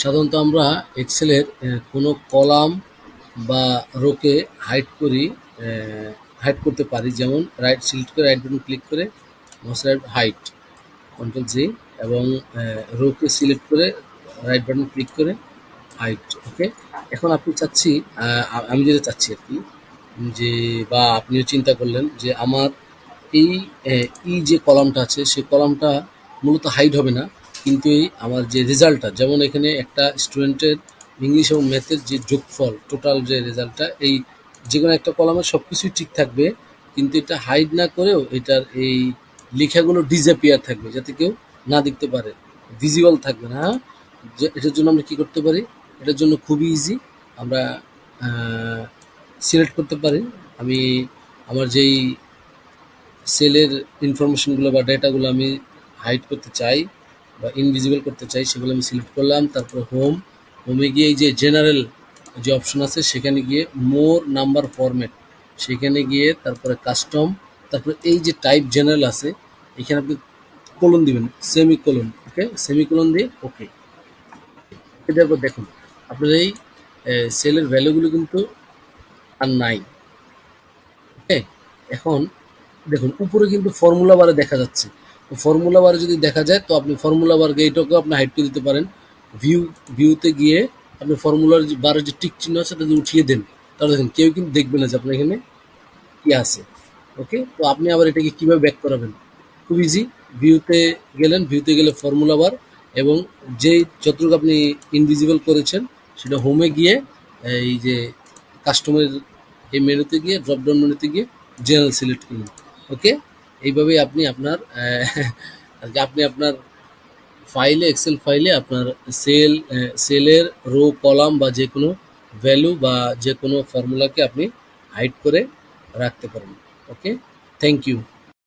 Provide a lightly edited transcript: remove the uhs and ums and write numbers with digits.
সাধারণত আমরা এক্সেলের কোনো কলাম বা রোকে হাইড করতে পারি, যেমন রাইট সিলেক্ট করে রাইট বাটন ক্লিক করে mouse right hide control G, এবং রোকে সিলেক্ট করে রাইট বাটন ক্লিক করে হাইড। ওকে, এখন আপনি চাচ্ছি, আমি যেটা চাচ্ছি আর কি, যে বা আপনিও চিন্তা করলেন যে আমার এই ই যে কলামটা আছে সেই কলামটা মূলত হাইড হবে না, কিন্তু এই আমার যে রেজাল্টটা, যেমন এখানে একটা স্টুডেন্টের ইংলিশ এবং ম্যাথের যে যোগফল টোটাল যে রেজাল্টটা, এই যে কোনো একটা কলামের সব কিছুই ঠিক থাকবে, কিন্তু এটা হাইড না করেও এটার এই লেখাগুলো ডিসঅ্যাপিয়ার থাকবে, যাতে কেউ না দেখতে পারে, ভিজিবল থাকবে না। হ্যাঁ, এটার জন্য আমরা কি করতে পারি, এটার জন্য খুবই ইজি, আমরা সিলেক্ট করতে পারি। আমি আমার যেই সেলের ইনফরমেশনগুলো বা ডেটাগুলো আমি হাইড করতে চাই বা ইনভিজিবল করতে চাই, সেগুলো আমি সিলেক্ট করলাম। তারপর হোমে গিয়ে এই যে জেনারেল যে অপশন আছে সেখানে গিয়ে মোর নাম্বার ফরম্যাট, সেখানে গিয়ে তারপরে কাস্টম, তারপরে এই যে টাইপ জেনারেল আছে এখানে আপনি কোলন দিবেন, সেমিকোলন। ওকে, সেমিকোলন দিয়ে ওকে। তারপর দেখুন আপনার এই সেলের ভ্যালুগুলো কিন্তু আর নাই। ওকে, এখন দেখুন উপরে কিন্তু ফর্মুলা বারে দেখা যাচ্ছে, তো ফর্মুলা বারে যদি দেখা যায় তো আপনি ফর্মুলা বার এইটাকেও আপনি হাইড করে দিতে পারেন। ভিউতে গিয়ে আপনি ফর্মুলার বারের যে টিক চিহ্ন আছে তাদের উঠিয়ে দেন, তাহলে দেখেন কেউ কিন্তু দেখবে না যে আপনার এখানে কি আছে। ওকে, তো আপনি আবার এটাকে কিভাবে ব্যাক করাবেন, খুব ইজি। ভিউতে গেলে ফর্মুলা বার, এবং যেই যতটুকু আপনি ইনভিজিবল করেছেন সেটা হোমে গিয়ে এই যে কাস্টমারের এই মেনুতে গিয়ে ড্রপডাউন মেনুতে গিয়ে জেনারেল সিলেক্ট করুন। ওকে, এইভাবেই আপনি আপনার আর কি আপনি আপনার ফাইলে, এক্সেল ফাইলে আপনার সেলের রো কলাম বা যে কোনো ভ্যালু বা যে কোনো ফর্মুলাকে আপনি হাইড করে রাখতে পারেন। ওকে, থ্যাংক ইউ।